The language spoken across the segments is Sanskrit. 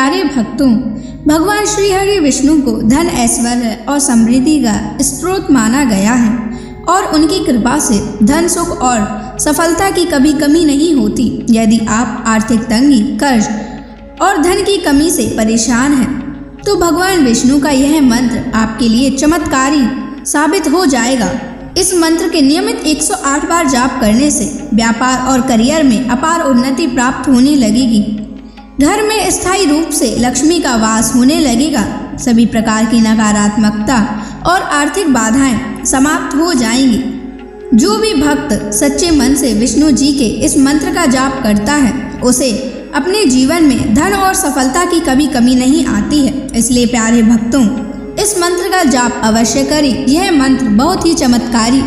प्यारे भक्तों, भगवान श्री हरि विष्णु को धन, ऐश्वर्य और समृद्धि का स्रोत माना गया है और उनकी कृपा से धन, सुख और सफलता की कभी कमी नहीं होती। यदि आप आर्थिक तंगी, कर्ज और धन की कमी से परेशान हैं, तो भगवान विष्णु का यह मंत्र आपके लिए चमत्कारी साबित हो जाएगा। इस मंत्र के नियमित 108 बार जाप करने से व्यापार और करियर में अपार उन्नति प्राप्त होने लगेगी। घर में स्थायी रूप से लक्ष्मी का वास होने लगेगा। सभी प्रकार की नकारात्मकता और आर्थिक बाधाएं समाप्त हो जाएंगी। जो भी भक्त सच्चे मन से विष्णु जी के इस मंत्र का जाप करता है, उसे अपने जीवन में धन और सफलता की कभी कमी नहीं आती है। इसलिए प्यारे भक्तों, इस मंत्र का जाप अवश्य करें। यह मंत्र बहुत ही चमत्कारी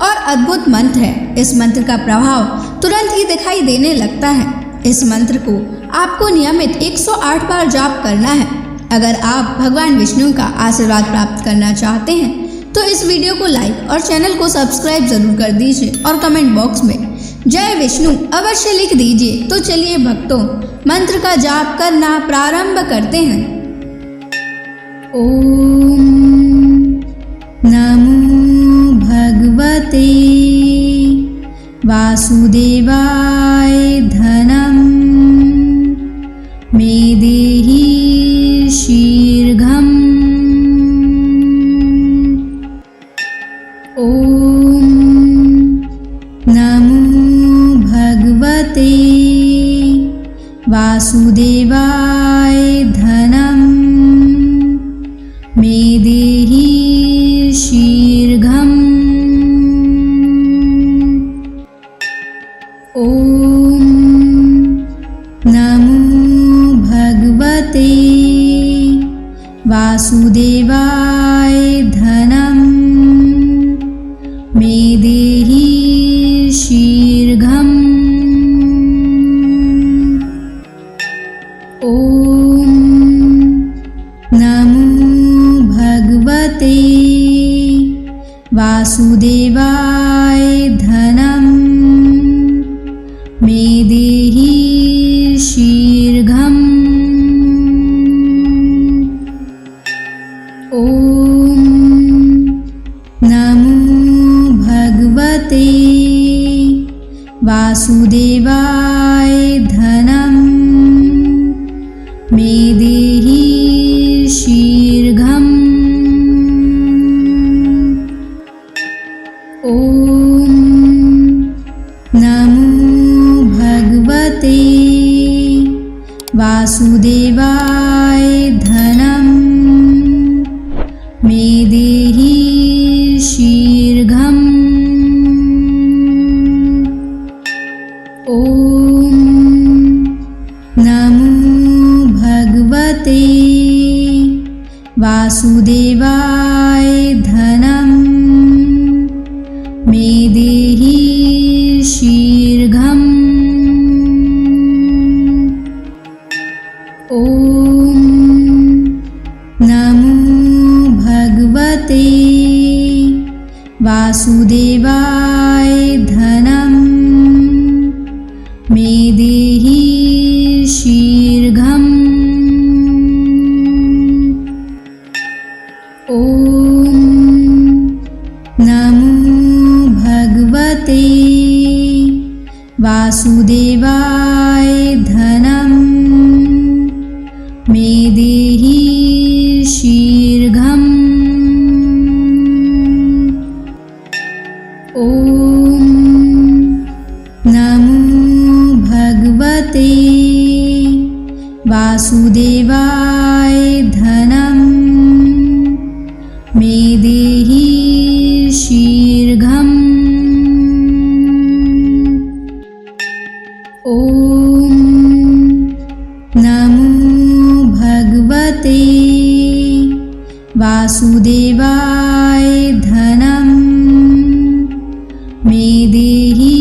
और अद्भुत मंत्र है। इस मंत्र का प्रभाव तुरंत ही दिखाई देने लगता है। इस मंत्र को आपको नियमित 108 बार जाप करना है। अगर आप भगवान विष्णु का आशीर्वाद प्राप्त करना चाहते हैं तो इस वीडियो को लाइक और चैनल को सब्सक्राइब जरूर कर दीजिए और कमेंट बॉक्स में जय विष्णु अवश्य लिख दीजिए। तो चलिए भक्तों, मंत्र का जाप करना प्रारंभ करते हैं। ओम नमो भगवते वासुदेवाय धनम मे देहि शीघ्रम्। ओम नमो भगवते वासुदेवाय धनम मे देहि शीघ्रम्। ओम नमो भगवते वासुदेवाय धनम मे देहि शीघ्रम्। ओम नमो भगवते वासुदेवाय धनम मे देहि शीघ्रम्। ओम नमो भगवते वासुदेवाय धनम मे देहि शीघ्रम्। ओम नमो भगवते वासुदेवाय धनम मे देहि शीघ्रम्। ओम नमो भगवते वासुदेवाय धनम मे देहि शीघ्रम्। ओम नमो भगवते वासुदेवाय धनम मे देहि शीघ्रम्। ओम नमो भगवते वासुदेवाय धनम मे देहि शीघ्रम्। ओम नमो भगवते वासुदेवाय धनम मे देहि शीघ्रम्। ओम नमो भगवते वासुदेवाय धनम मे देहि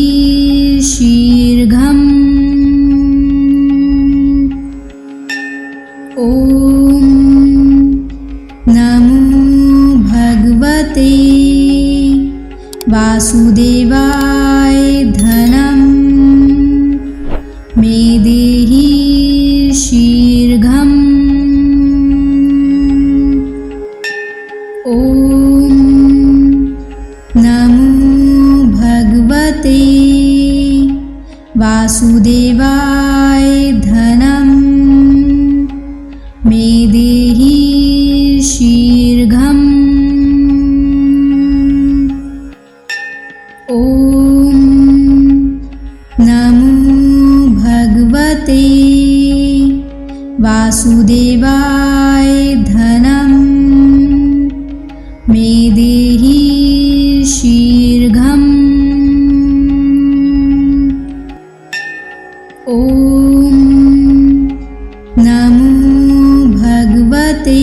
शीघ्रम्। ओम नमो भगवते वासुदेवाय धनम मे देहि शीघ्रम्। वासुदेवाय धनं मे देहि शीघ्रम्। ॐ नमो भगवते वासुदेवाय धनं मे देहि शीघ्रम्। ॐ नमो भगवते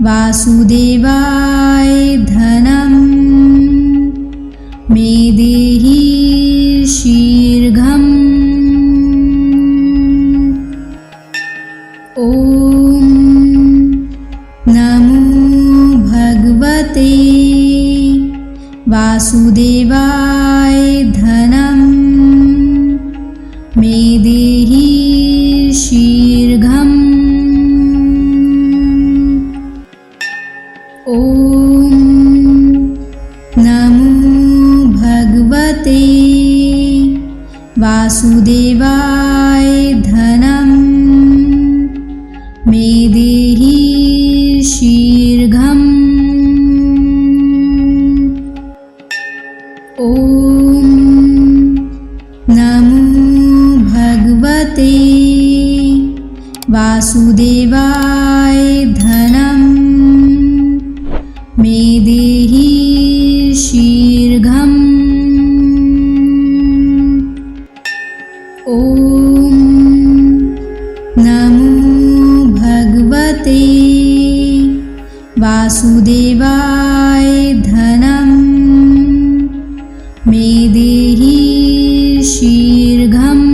वासुदेवाय धनं मे देहि शीघ्रम्। ॐ नमो भगवते वासुदेवाय धनं मे देहि शीघ्रम्। ॐ नमो भगवते वासुदेवाय धनं मे देहि शीघ्रम्। ॐ नमो भगवते वासुदेवाय धनं मे देहि शीघ्रम्। ॐ नमो भगवते वासुदेवाय धनं मे देहि शीघ्रम्।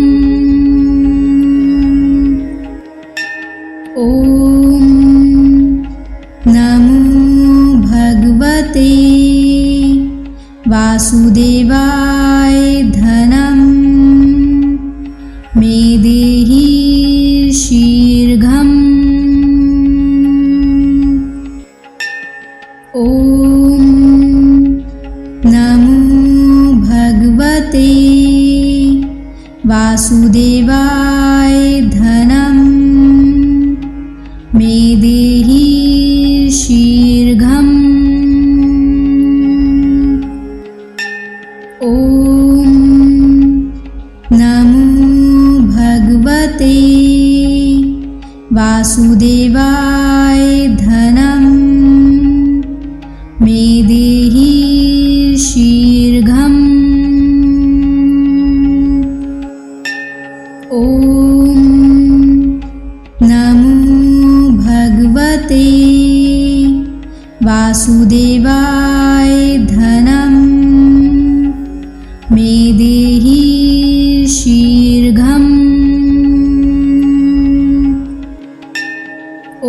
ॐ नमो भगवते वासुदेवाय धनं मे देहि शीघ्रम्। ॐ नमो भगवते वासुदेवाय धनं मे देहि शीघ्रम्। ॐ नमो भगवते वासुदेवाय धनं मे देहि शीघ्रम्। ॐ नमो भगवते वासुदेवाय धनं मे देहि शीघ्रम्।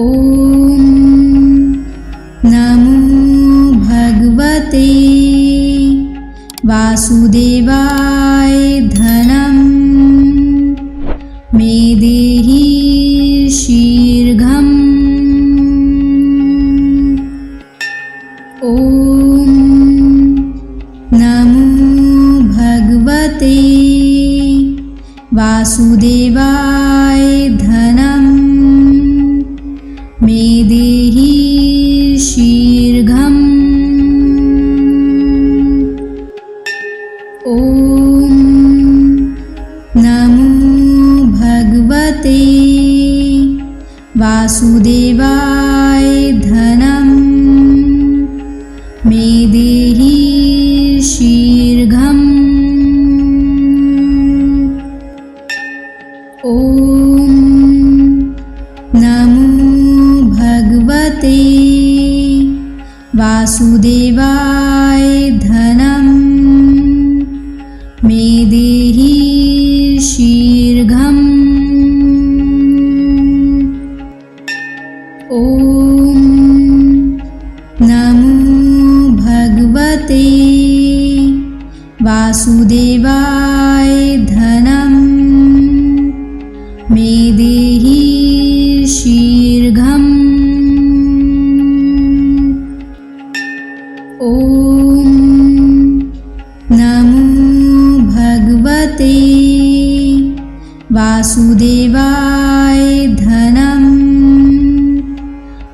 ॐ नमो भगवते वासुदेवाय धनं मे देहि शीघ्रम्। ॐ नमो भगवते वासुदेवाय धनं मे देहि शीघ्रम्। ॐ नमो भगवते वासुदेवाय धनं मे देहि शीघ्रम्। ॐ नमो भगवते वासुदेवाय धनं मे देहि शीघ्रम्। ॐ नमो भगवते वासुदेवाय धनं मे देहि शीघ्रम्। ॐ नमो भगवते वासुदेवाय धनं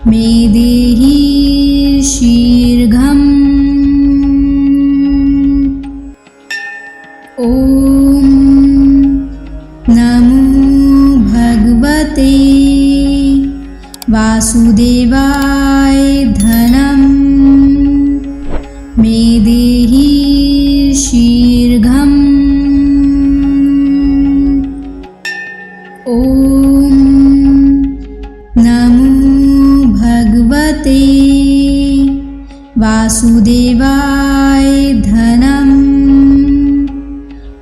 मे देहि शीघ्रम्। ॐ नमो भगवते वासुदेवाय धनं मे देहि शीघ्रम्। ॐ नमो भगवते वासुदेवाय धनं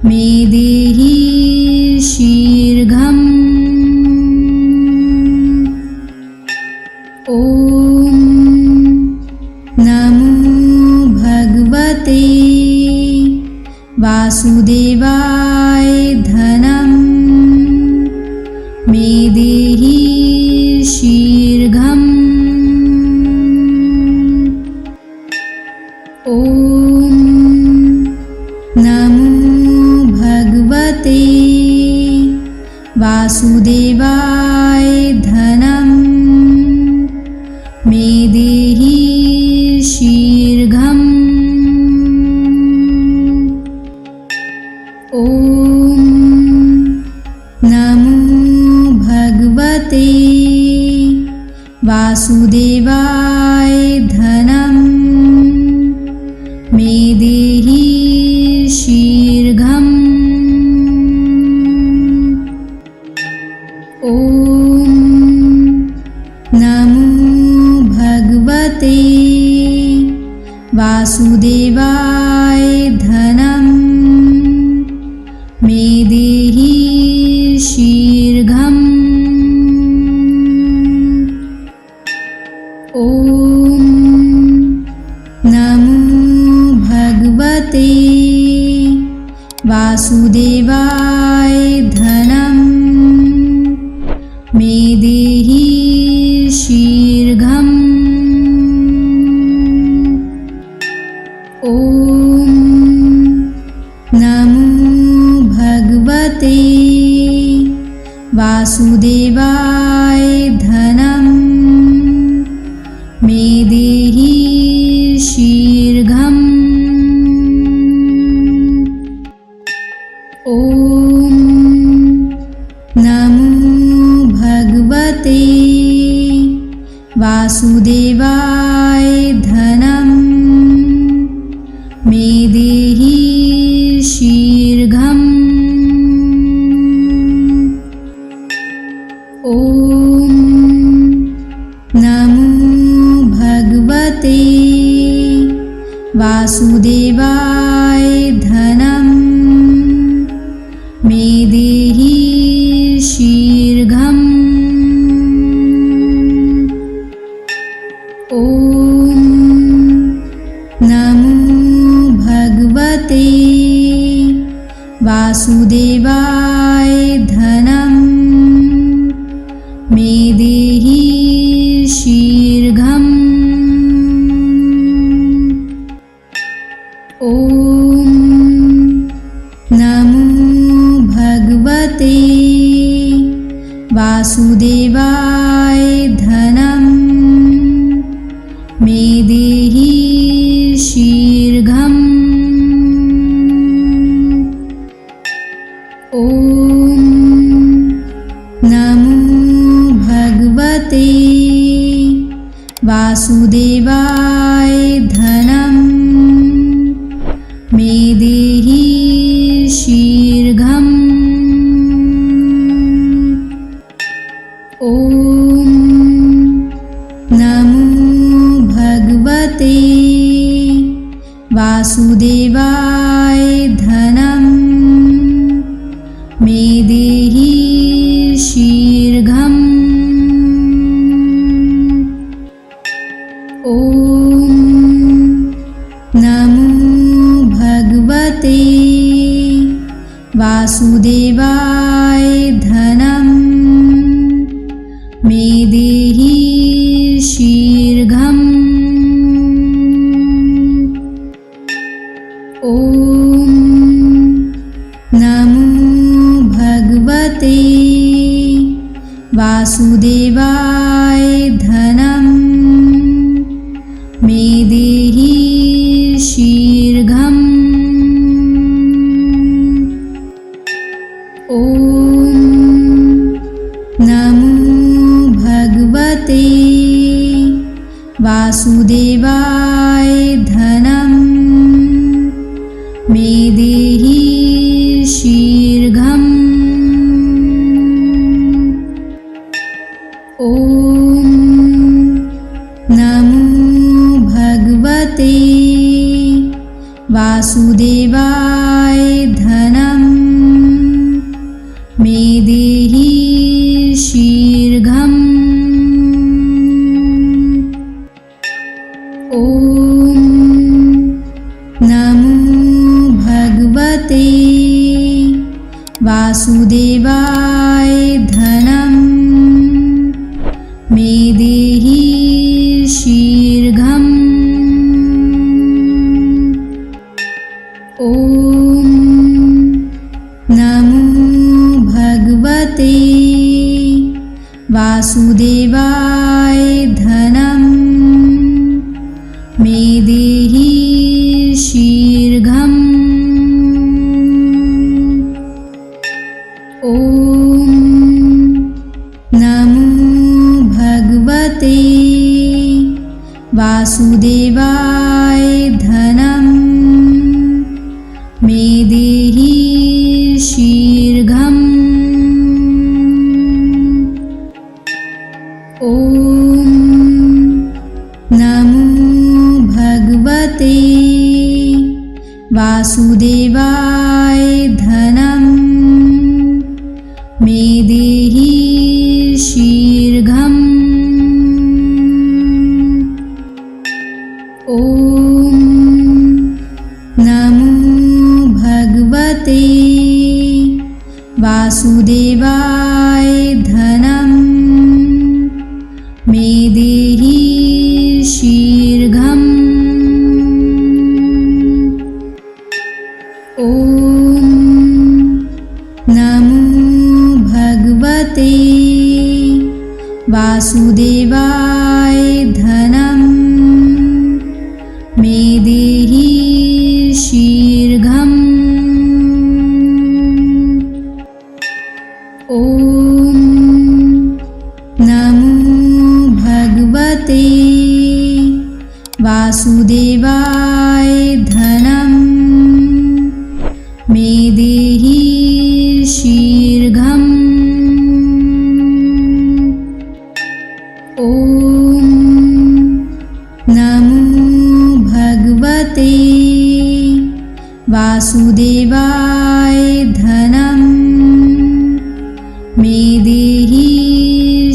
मे देहि शीघ्रम्। ॐ नमो भगवते वासुदेवाय धनं मे देहि शीघ्रम्। ॐ नमो भगवते वासुदेवाय धनं मे देहि शीघ्रम्। ॐ नमो भगवते वासुदेवाय धनं मे देहि शीघ्रम्। ॐ नमो भगवते वासुदेवाय धनं मे देहि शीघ्रम्। ॐ नमो भगवते वासुदेवाय धनं मे देहि शीघ्रम्। ॐ नमो भगवते वासुदेवाय धनं मे देहि शीघ्रम्। ॐ नमो भगवते वासुदेवाय धनं मे देहि शीघ्रम्। ॐ नमो भगवते वासुदेवाय धनं मे देहि शीघ्रम्। ॐ नमो भगवते वासुदेवाय धनं मे देहि शीघ्रम्। ॐ नमो भगवते वासुदेवाय धनं मे देहि शीघ्रम्। ॐ नमो भगवते वासुदेवाय धनं मे देहि शीघ्रम्। ॐ नमो भगवते वासुदेवाय धनं मे देहि शीघ्रम्। ॐ नमो भगवते वासुदेवाय धनं मे देहि शीघ्रम्। ॐ नमो भगवते वासुदेवाय धनं मे देहि शीघ्रम्। ॐ नमो भगवते वासुदेवाय धनं मे देहि शीघ्रम्। ॐ नमो भगवते वासुदेवाय धनं मे देहि शीघ्रम्। ॐ नमो भगवते वासुदेवाय धनं मे देहि शीघ्रम्। ॐ नमो भगवते वासुदेवाय धनं मे देहि शीघ्रम्। ॐ नमो भगवते वासुदेवाय धनं मे देहि शीघ्रम्। ॐ नमो भगवते वासुदेवाय धनं मे देहि शीघ्रम्। ॐ नमो भगवते वासुदेवाय धनं मे देहि शीघ्रम्। ॐ नमो भगवते वासुदेवाय धनं मे देहि शीघ्रम्। ॐ नमो भगवते वासुदेवाय धनं मे देहि शीघ्रम्। ॐ नमो भगवते वासुदेवाय धनं मे देहि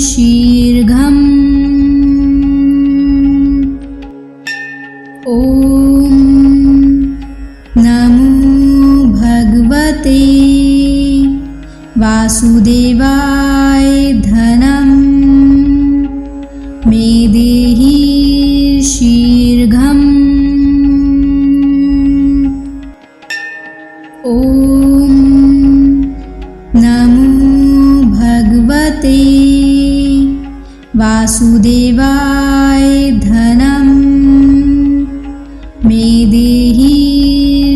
शीघ्रम्। ॐ नमो भगवते वासुदेवाय धनं मे देहि शीघ्रम्। ॐ नमो भगवते वासुदेवाय धनं मे देहि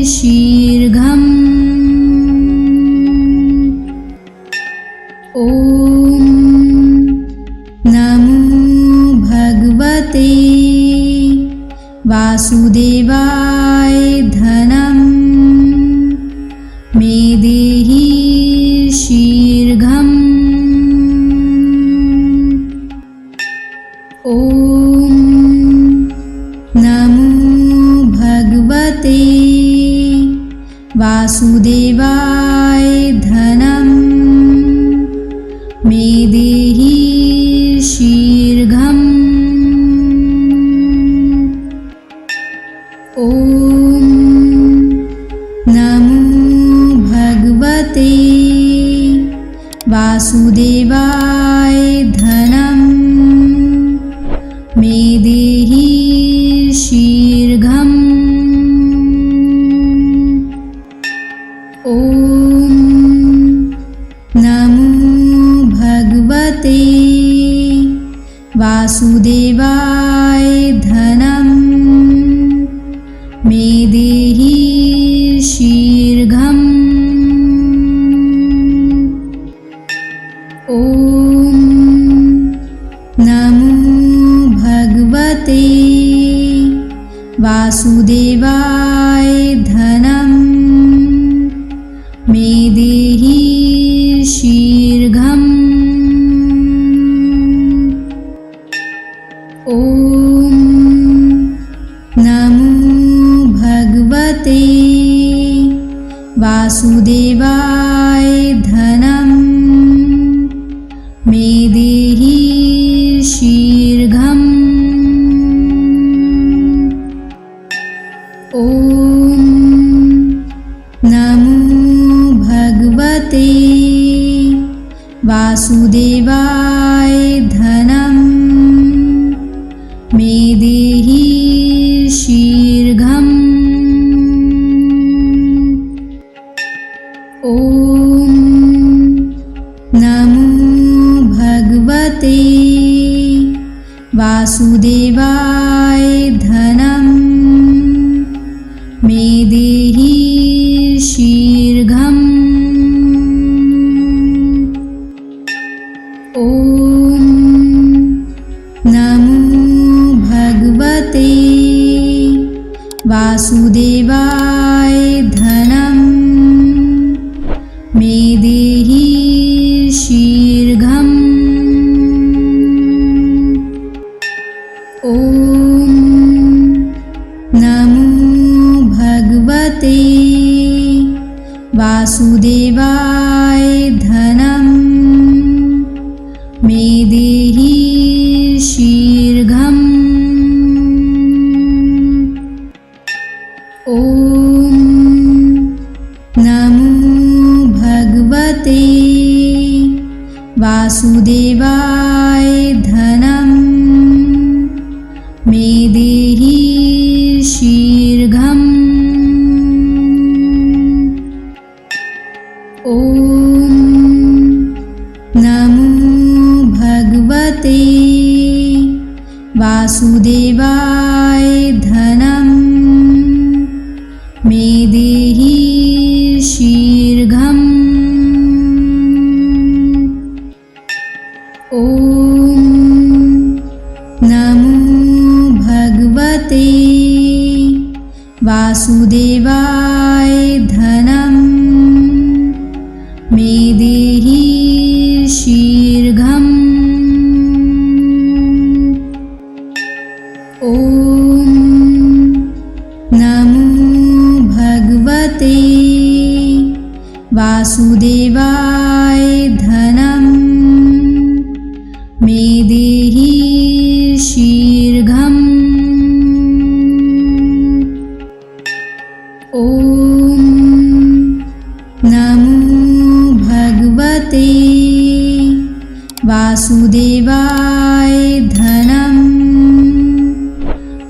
शीघ्रम्। ॐ नमो भगवते वासुदेवाय धनं मे देहि शीघ्रम्। ॐ नमो भगवते वासुदेवाय धनं मे देहि शीघ्रम्। ॐ नमो भगवते वासुदेवाय धनं मे देहि शीघ्रम्। ॐ नमो भगवते वासुदेवाय धनं मे देहि शीघ्रम्। ॐ नमो भगवते वासुदेवाय धनं मे देहि शीघ्रम्। ॐ नमो भगवते वासुदेवाय धनं मे देहि शीघ्रम्। ॐ नमो भगवते वासुदेवाय धनं मे देहि शीघ्रम्। ॐ नमो भगवते वासुदेवाय धनं मे देहि शीघ्रम्। ॐ नमो भगवते वासुदेवाय धनं मे देहि शीघ्रम्। ॐ नमो भगवते वासुदेवाय धनं मे देहि शीघ्रम्। ॐ नमो भगवते वासुदेवाय धनं मे देहि शीघ्रम्। ॐ नमो भगवते वासुदेवाय धनं मे देहि शीघ्रम्। ॐ नमो भगवते वासुदेवाय धनं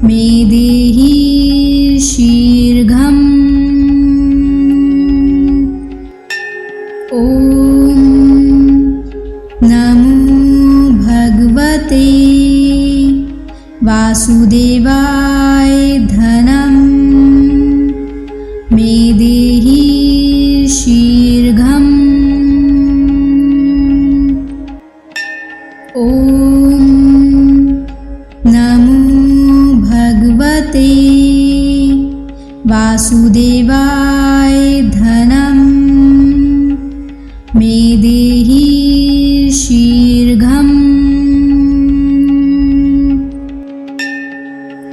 मे देहि शीघ्रम्। ॐ नमो भगवते वासुदेवाय धनं मे देहि शीघ्रम्। ॐ नमो भगवते वासुदेवाय धनं मे देहि शीघ्रम्।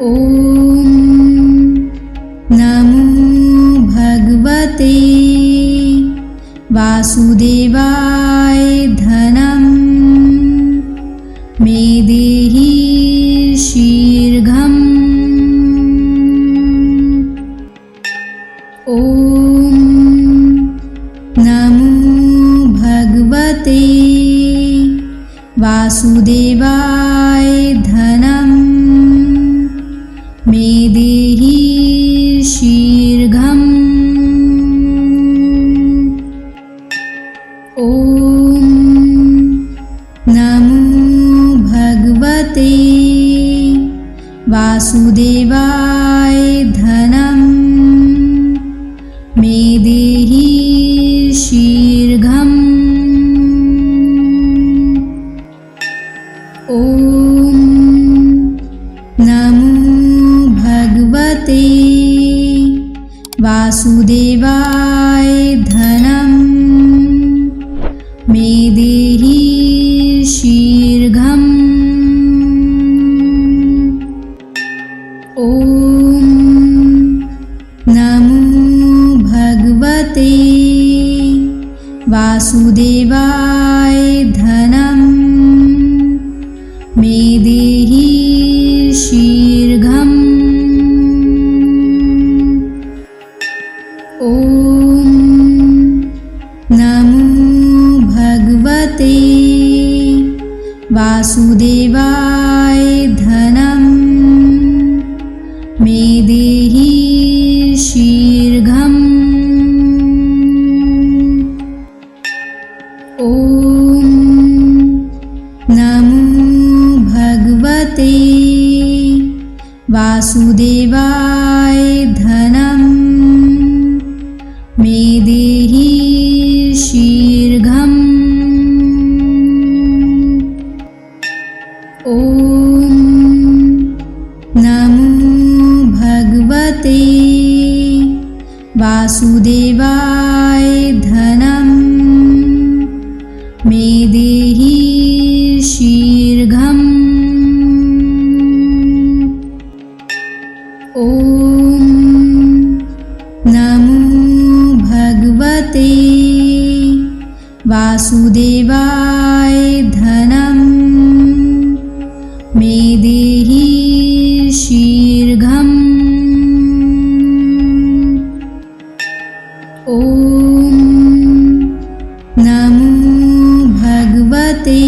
ॐ नमो भगवते वासुदेवाय धनं मे देहि शीघ्रम्। ॐ नमो भगवते वासुदेवाय धनं मे देहि शीघ्रम्। ॐ नमो भगवते वासुदेवाय धनं मे देहि शीघ्रम्। ॐ नमो भगवते वासुदेवाय धनं मे देहि शीघ्रम्। ॐ नमो भगवते वासुदेवाय धनं मे देहि शीघ्रम्। ॐ नमो भगवते वासुदेवाय धनं मे देहि शीघ्रम्। ॐ नमो भगवते वासुदेवाय धनं मे देहि शीघ्रम्। ॐ नमो भगवते वासुदेवाय धनं मे देहि शीघ्रम्। ॐ नमो भगवते वासुदेवाय धनं मे देहि शीघ्रम्। ॐ नमो भगवते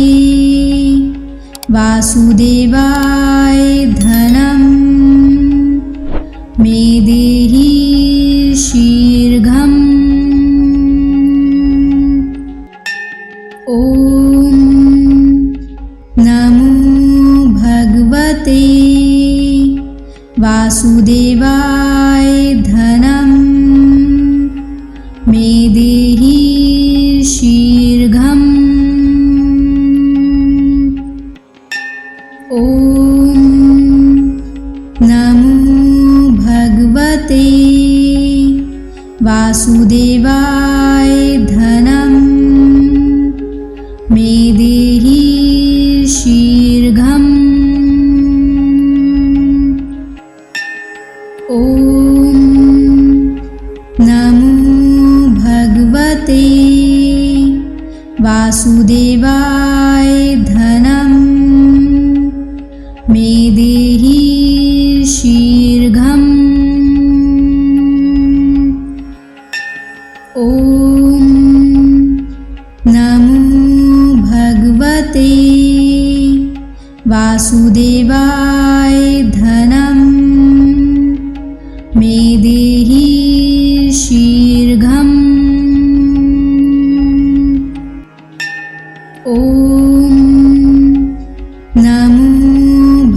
वासुदेवाय धनं मे देहि शीघ्रम्। ॐ नमो भगवते वासुदेवाय धनं मे देहि शीघ्रम्। ॐ नमो भगवते वासुदेवाय धनं मे देहि शीघ्रम्। ॐ नमो भगवते वासुदेवाय धनं मे देहि शीघ्रम्। ॐ नमो भगवते वासुदेवाय धनं मे देहि शीघ्रम्। ॐ नमो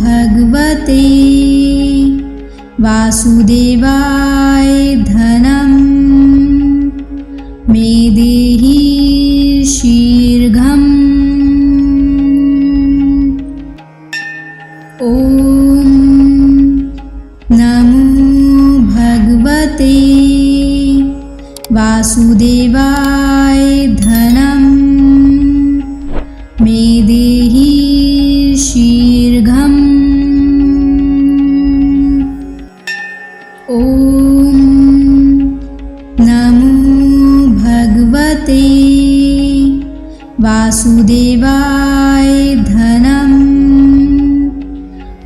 भगवते वासुदेवाय धनं मे देहि शीघ्रम्। ॐ नमो भगवते वासुदेवाय धनं मे देहि शीघ्रम्। ॐ नमो भगवते वासुदेवाय धनं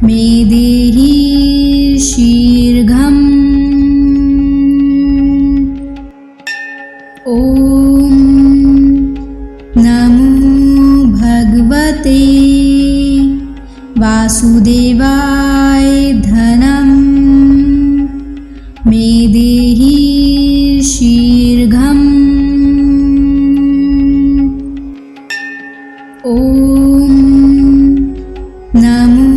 मे देहि शीघ्रम्। ॐ नमो भगवते वासुदेवाय धनं मे देहि शीघ्रम्। ॐ नमो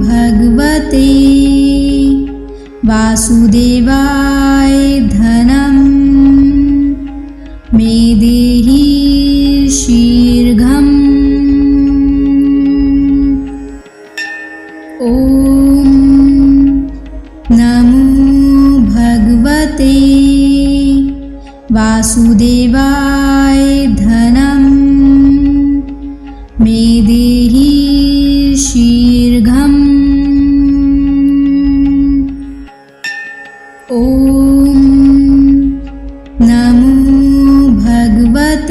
भगवते वासुदेवाय धनं मे देहि शीघ्रम्। ॐ नमो भगवते वासुदेवाय धनं मे देहि शीघ्रम्। ॐ नमो भगवते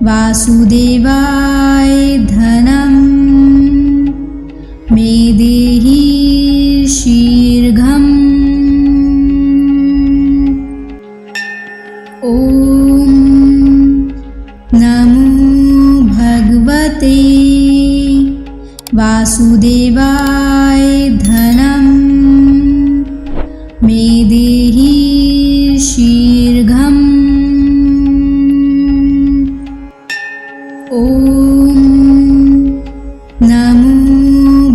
वासुदेवाय धनं मे देहि शीघ्रम्। ॐ नमो भगवते वासुदेवाय धनं मे देहि शीघ्रम्। ॐ नमो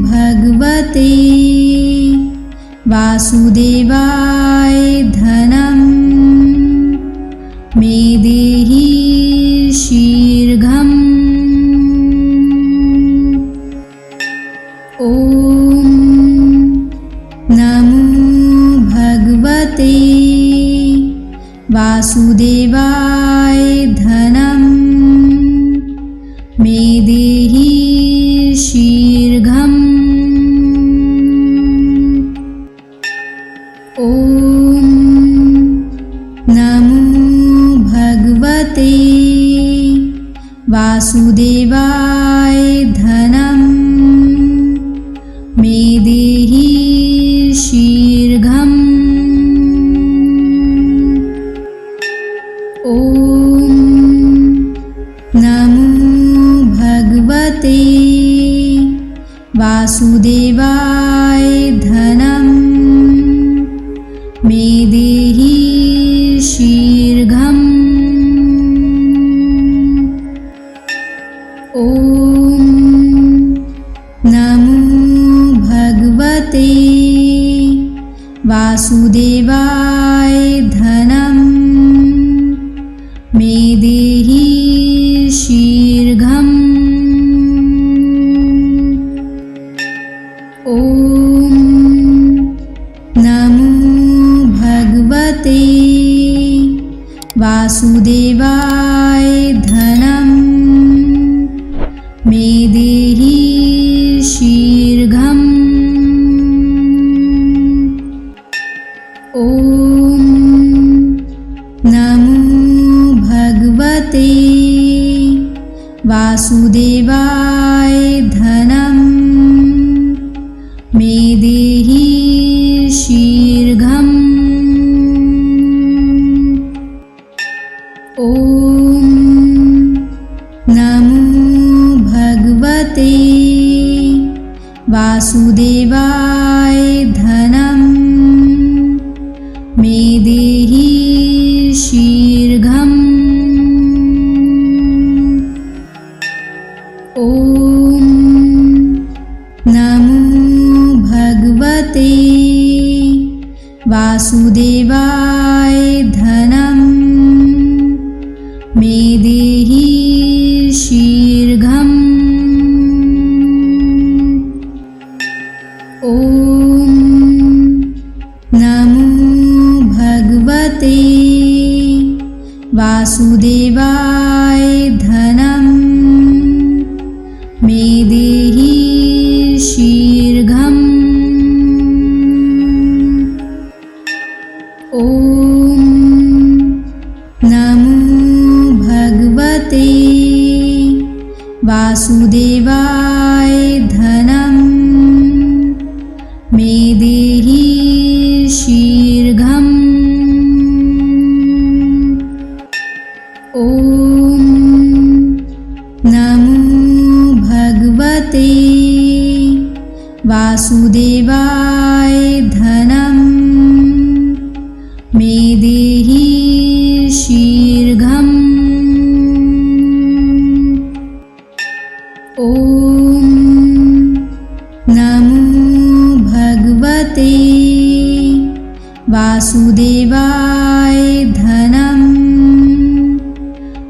भगवते वासुदेवाय धनं मे देहि शीघ्रम्। ॐ नमो भगवते वासुदेवाय धनं मे देहि शीघ्रम्। ॐ नमो भगवते वासुदेवाय धनं मे देहि शीघ्रम्। ॐ नमो भगवते वासुदेवाय धनं मे देहि शीघ्रम्। ॐ नमो भगवते वासुदेवाय धनं मे देहि शीघ्रम्। ॐ नमो भगवते वासुदेवाय धनं मे देहि शीघ्रम्। ॐ नमो भगवते वासुदेवाय धनं मे देहि शीघ्रम्। ॐ नमो भगवते वासुदेवाय धनं मे देहि शीघ्रम्। ॐ नमो भगवते वासुदेवाय धनं मे देहि शीघ्रम्। ॐ नमो भगवते वासुदेवाय धनं मे देहि शीघ्रम्। ॐ नमो भगवते वासुदेवाय धनं मे देहि शीघ्रम्। ॐ नमो भगवते वासुदेवाय धनं मे देहि शीघ्रम्। ॐ नमो भगवते वासुदेवाय धनं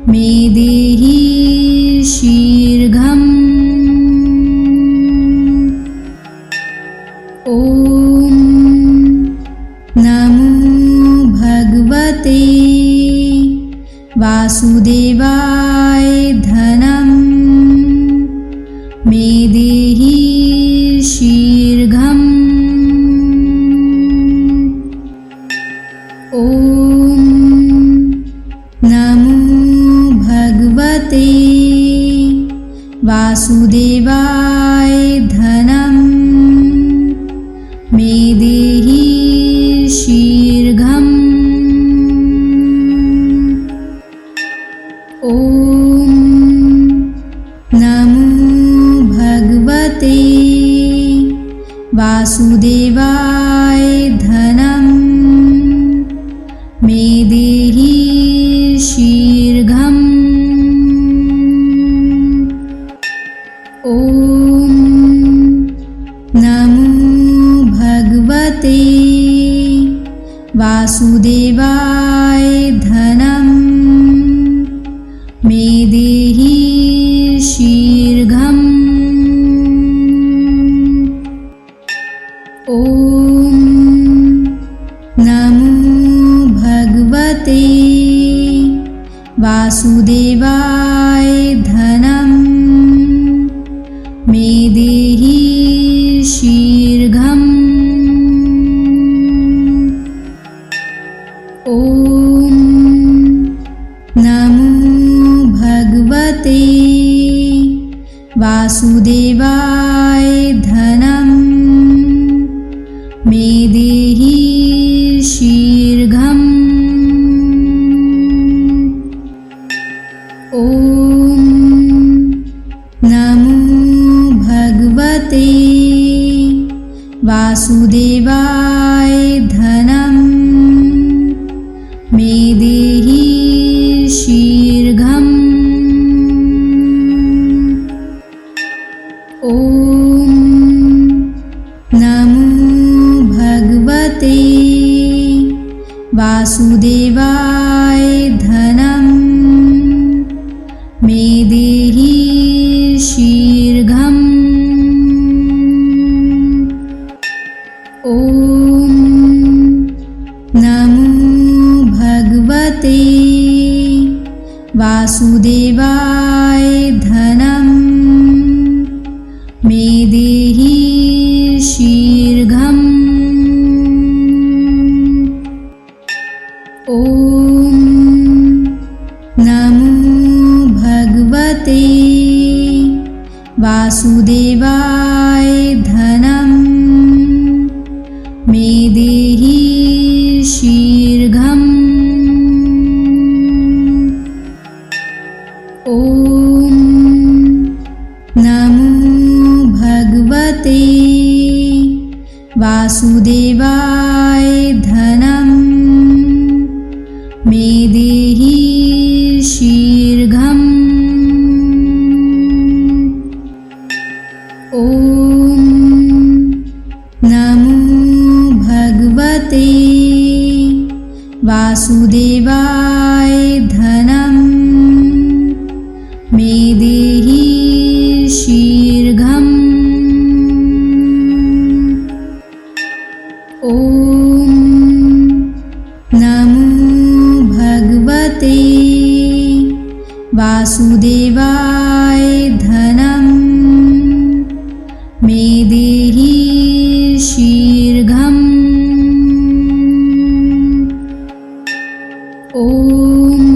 मे देहि शीघ्रम्। ॐ नमो भगवते वासुदेवाय धनं मे देहि शीघ्रम्। ॐ नमो वासुदेवाय धनं मे देहि शीघ्रम्। ॐ नमो भगवते वासुदेवाय धनं मे देहि शीघ्रम्। ॐ नमो भगवते वासुदेवाय धनं मे देहि शीघ्रम्। ॐ नमो भगवते वासुदेवाय धनं मे देहि शीघ्रम्। ॐ नमो भगवते वासुदेवाय धनं मे देहि शीघ्रम्। ॐ नमो भगवते वासुदेवाय धनं मे देहि शीघ्रम्। ॐ नमो भगवते वासुदेवाय धनं मे देहि शीघ्रम्। ॐ नमो भगवते वासुदेवाय धनं मे देहि शीघ्रम्। ॐ नमो भगवते वासुदेवाय धनं मे देहि शीघ्रम्। ॐ नमो भगवते वासुदेवाय धनं मे देहि शीघ्रम्। ॐ नमो भगवते वासुदेवाय धनं मे देहि शीघ्रम्। ॐ नमो भगवते वासुदेवाय धनं मे देहि शीघ्रम्। ॐ